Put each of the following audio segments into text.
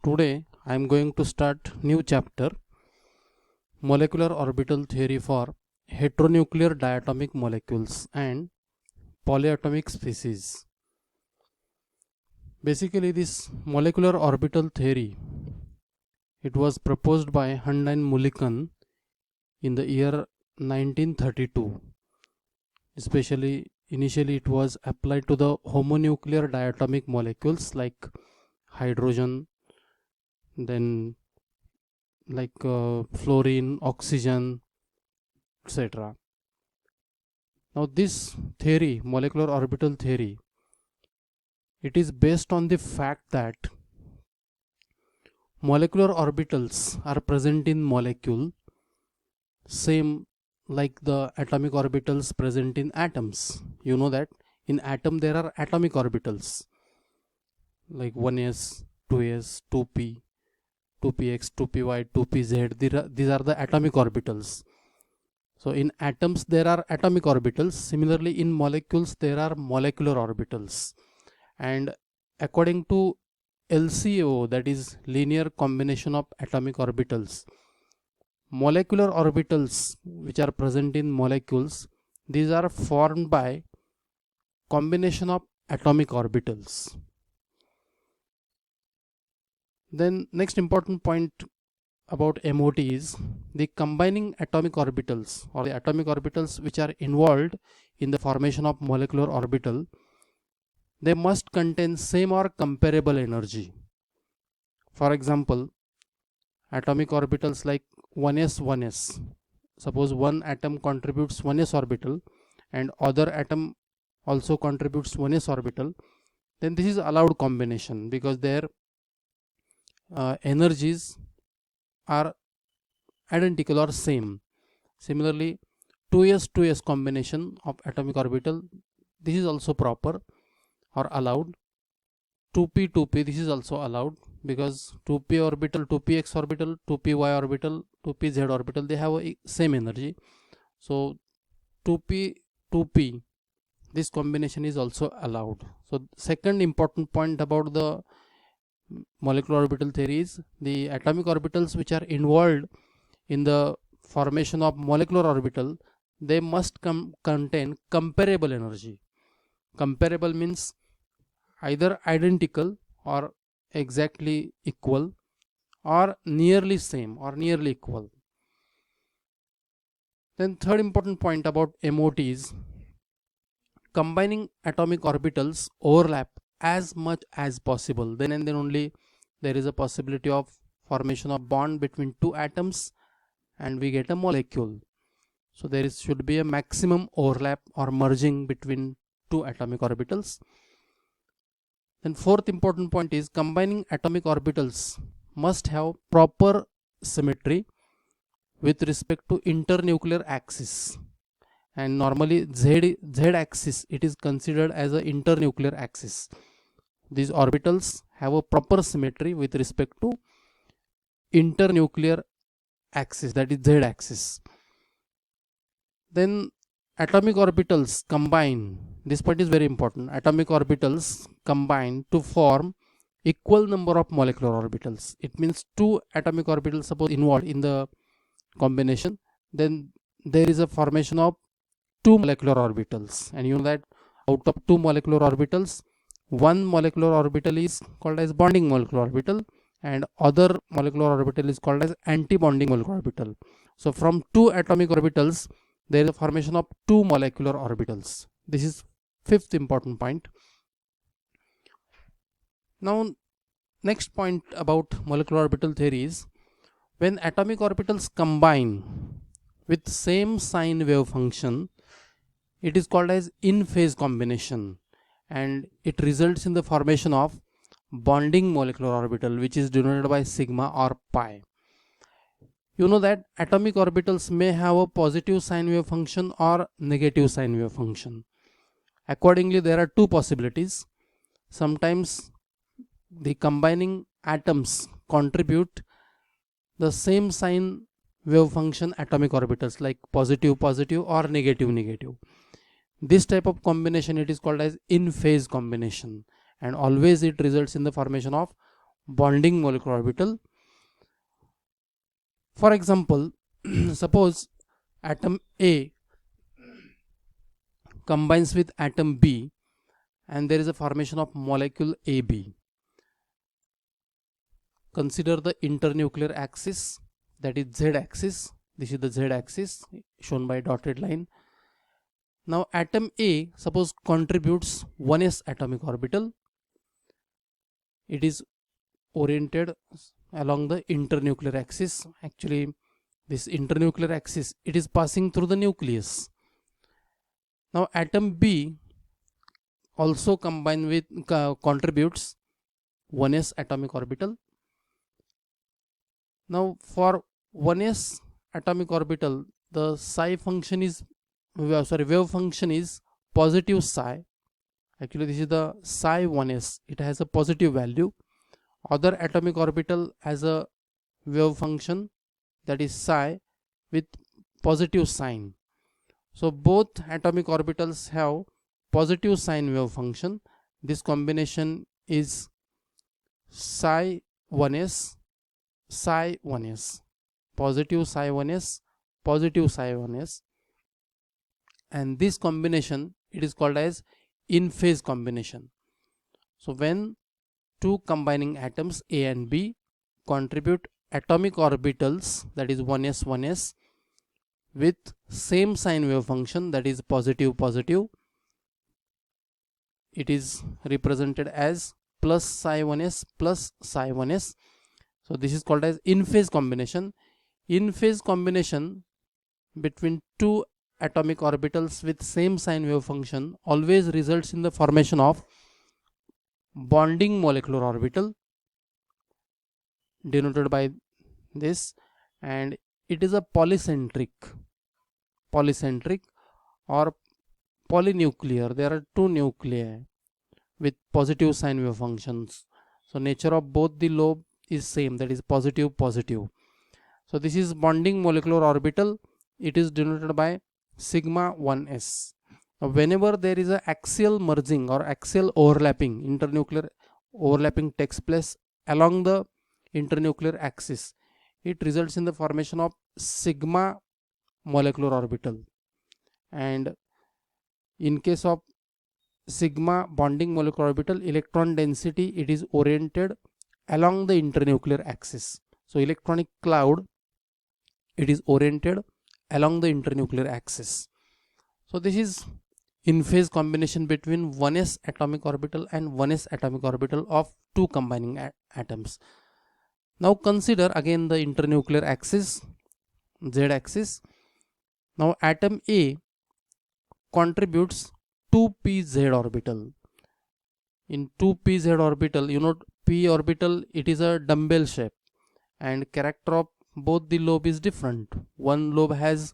Today I am going to start new chapter, molecular orbital theory for heteronuclear diatomic molecules and polyatomic species. Basically, this molecular orbital theory, it was proposed by Hundine Mulliken in the year 1932. Especially initially it was applied to the homonuclear diatomic molecules like hydrogen, then fluorine, oxygen, etc. Now this theory, molecular orbital theory, it is based on the fact that molecular orbitals are present in molecule same like the atomic orbitals present in atoms. You know that in atom there are atomic orbitals like 1s, 2s, 2p, 2px, 2py, 2pz. These are the atomic orbitals. So in atoms there are atomic orbitals. Similarly in molecules there are molecular orbitals. And according to LCO, that is linear combination of atomic orbitals, molecular orbitals which are present in molecules, these are formed by combination of atomic orbitals. Then next important point about MOT is the combining atomic orbitals or the atomic orbitals which are involved in the formation of molecular orbital, they must contain same or comparable energy. For example, atomic orbitals like 1s 1s, suppose one atom contributes 1s orbital and other atom also contributes 1s orbital, then this is allowed combination because their energies are identical or same. Similarly 2s 2s combination of atomic orbital, this is also proper or allowed. 2p 2p, this is also allowed because 2p orbital, 2px orbital, 2py orbital, 2pz orbital, they have a same energy. So 2p 2p, this combination is also allowed. So second important point about the molecular orbital theory is the atomic orbitals which are involved in the formation of molecular orbital, they must contain comparable energy. Comparable means either identical or exactly equal or nearly same or nearly equal. Then third important point about MOT is combining atomic orbitals overlap as much as possible. Then and then only there is a possibility of formation of bond between two atoms and we get a molecule. So there should be a maximum overlap or merging between two atomic orbitals. Then fourth important point is combining atomic orbitals must have proper symmetry with respect to internuclear axis. And normally z axis, it is considered as an internuclear axis. These orbitals have a proper symmetry with respect to internuclear axis, that is z axis. Then atomic orbitals combine, this point is very important, atomic orbitals combine to form equal number of molecular orbitals. It means two atomic orbitals suppose involved in the combination, then there is a formation of two molecular orbitals, and you know that out of two molecular orbitals, one molecular orbital is called as bonding molecular orbital and other molecular orbital is called as anti-bonding molecular orbital. So from two atomic orbitals there is a formation of two molecular orbitals. This is fifth important point. Now next point about molecular orbital theory is when atomic orbitals combine with same sign wave function, it is called as in phase combination and it results in the formation of bonding molecular orbital which is denoted by sigma or pi. You know that atomic orbitals may have a positive sine wave function or negative sine wave function. Accordingly, there are two possibilities. Sometimes the combining atoms contribute the same sine wave function atomic orbitals like positive positive or negative negative. This type of combination, it is called as in phase combination and always it results in the formation of bonding molecular orbital. For example, suppose atom A combines with atom B and there is a formation of molecule AB. Consider the internuclear axis, that is Z axis. This is the Z axis shown by dotted line. Now atom A suppose contributes 1s atomic orbital. It is oriented along the internuclear axis. Actually, this internuclear axis, it is passing through the nucleus. Now atom B also contributes 1s atomic orbital. Now for 1s atomic orbital, the psi function is wave function is positive psi. Actually this is the psi 1s, it has a positive value. Other atomic orbital has a wave function, that is psi with positive sign. So both atomic orbitals have positive sign wave function. This combination is psi 1s, psi 1s, positive psi 1s, positive psi 1s, and this combination, it is called as in phase combination. So when two combining atoms A and B contribute atomic orbitals, that is 1s 1s, with same sign wave function, that is positive positive, it is represented as plus psi 1s plus psi 1s. So this is called as in phase combination. In phase combination between two atomic orbitals with same sign wave function always results in the formation of bonding molecular orbital, denoted by this, and it is a polycentric or polynuclear. There are two nuclei with positive sign wave functions. So nature of both the lobe is same, that is positive positive. So this is bonding molecular orbital. It is denoted by sigma 1s. Now whenever there is a axial merging or axial overlapping, internuclear overlapping takes place along the internuclear axis, it results in the formation of sigma molecular orbital. And in case of sigma bonding molecular orbital, electron density, it is oriented along the internuclear axis. So electronic cloud, it is oriented along the internuclear axis. So this is in phase combination between 1s atomic orbital and 1s atomic orbital of two combining atoms. Now consider again the internuclear axis, Z axis. Now atom A contributes 2pz orbital. In 2pz orbital, you know p orbital, it is a dumbbell shape, and character of both the lobe is different. One lobe has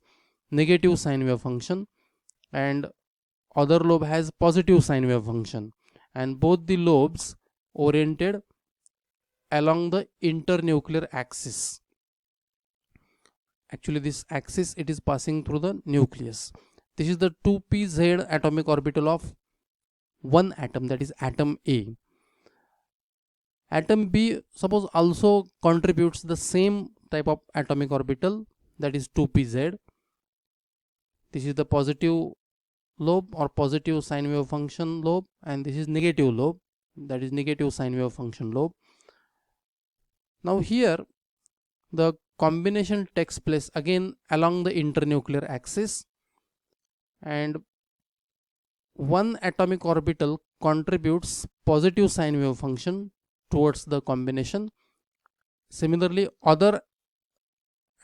negative sine wave function and other lobe has positive sine wave function, and both the lobes oriented along the internuclear axis. Actually this axis, it is passing through the nucleus. This is the 2pz atomic orbital of one atom, that is atom A. Atom B suppose also contributes the same type of atomic orbital, that is 2pz. This is the positive lobe or positive sine wave function lobe, and this is negative lobe, that is negative sine wave function lobe. Now here the combination takes place again along the internuclear axis, and one atomic orbital contributes positive sine wave function towards the combination. Similarly, other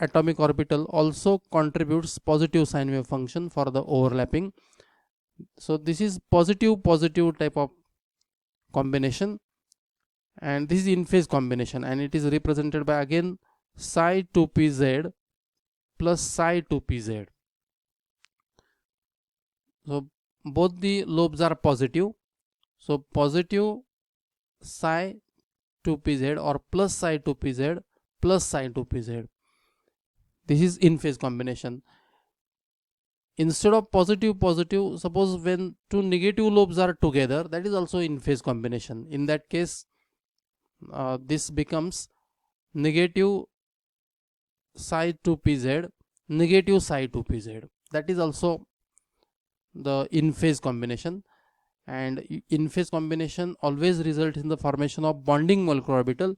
atomic orbital also contributes positive sine wave function for the overlapping. So this is positive positive type of combination, and this is in phase combination, and it is represented by again psi 2pz plus psi 2pz. So both the lobes are positive, so positive psi 2pz or plus psi 2pz plus psi 2pz. This is in phase combination. Instead of positive positive, suppose when two negative lobes are together, that is also in phase combination. In that case, this becomes negative psi 2pz, negative psi 2pz. That is also the in phase combination, and in phase combination always results in the formation of bonding molecular orbital,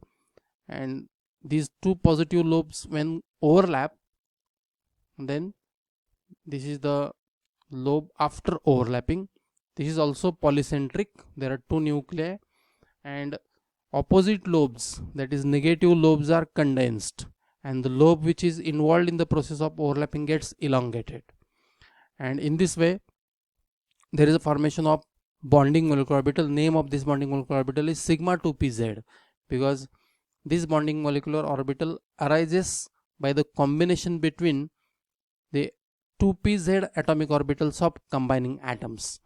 and these two positive lobes when overlap, then this is the lobe after overlapping. This is also polycentric. There are two nuclei, and opposite lobes, that is negative lobes, are condensed, and the lobe which is involved in the process of overlapping gets elongated, and in this way there is a formation of bonding molecular orbital. Name of this bonding molecular orbital is sigma 2pz, because this bonding molecular orbital arises by the combination between the 2pz atomic orbitals of combining atoms.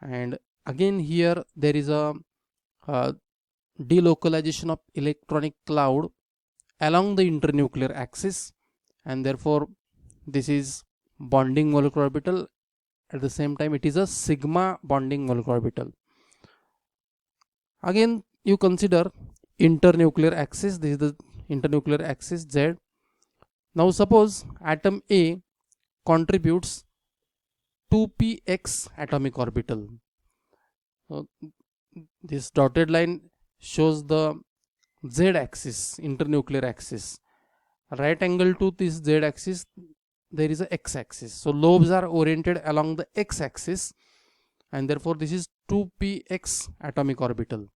And again here there is a delocalization of electronic cloud along the internuclear axis, and therefore this is bonding molecular orbital. At the same time it is a sigma bonding molecular orbital. Again you consider internuclear axis. This is the internuclear axis Z. Now suppose atom A contributes 2px atomic orbital. So this dotted line shows the Z axis, internuclear axis. Right angle to this Z axis there is a x axis, so lobes are oriented along the x axis, and therefore this is 2px atomic orbital.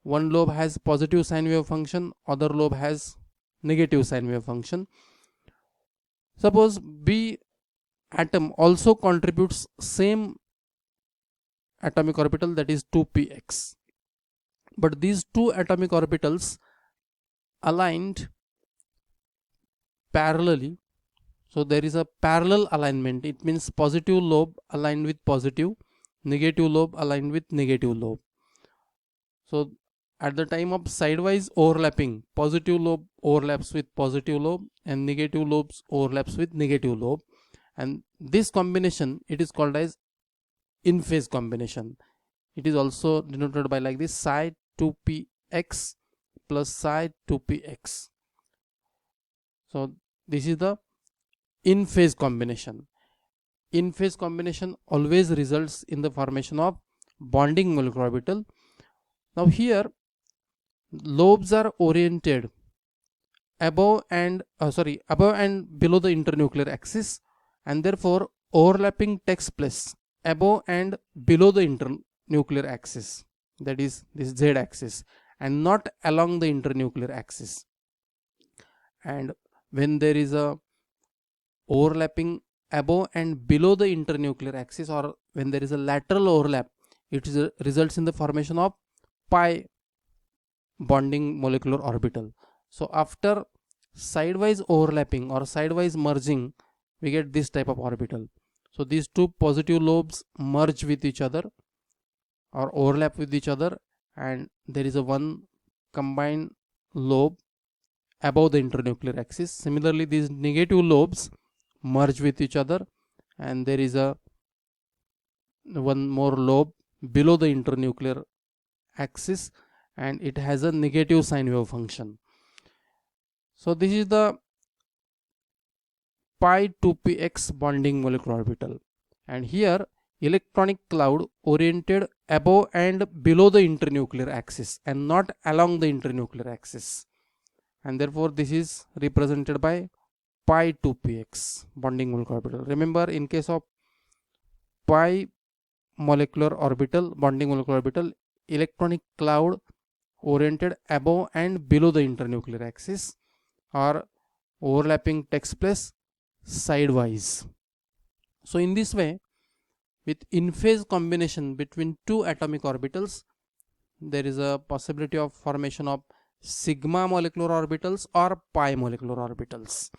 One lobe has positive sine wave function, other lobe has negative sine wave function. Suppose B atom also contributes same atomic orbital, that is 2px, but these two atomic orbitals aligned parallelly. So there is a parallel alignment. It means positive lobe aligned with positive, negative lobe aligned with negative lobe. So at the time of sidewise overlapping, positive lobe overlaps with positive lobe and negative lobes overlaps with negative lobe, and this combination it is called as in phase combination. It is also denoted by like this: psi 2px plus psi 2px. So this is the in phase combination. In phase combination always results in the formation of bonding molecular orbital. Now here lobes are oriented above and below the internuclear axis, and therefore overlapping takes place above and below the internuclear axis, that is this Z axis, and not along the internuclear axis. And when there is a overlapping above and below the internuclear axis, or when there is a lateral overlap, it results in the formation of pi bonding molecular orbital. So after sidewise overlapping or sidewise merging, we get this type of orbital. So these two positive lobes merge with each other or overlap with each other, and there is a one combined lobe above the internuclear axis. Similarly, these negative lobes merge with each other, and there is a one more lobe below the internuclear axis, and it has a negative sine wave function. So this is the pi 2px bonding molecular orbital, and here electronic cloud oriented above and below the internuclear axis and not along the internuclear axis, and therefore this is represented by pi 2px bonding molecular orbital. Remember, in case of pi molecular orbital, bonding molecular orbital, electronic cloud oriented above and below the internuclear axis, or overlapping takes place sidewise. So in this way, with in phase combination between two atomic orbitals, there is a possibility of formation of sigma molecular orbitals or pi molecular orbitals.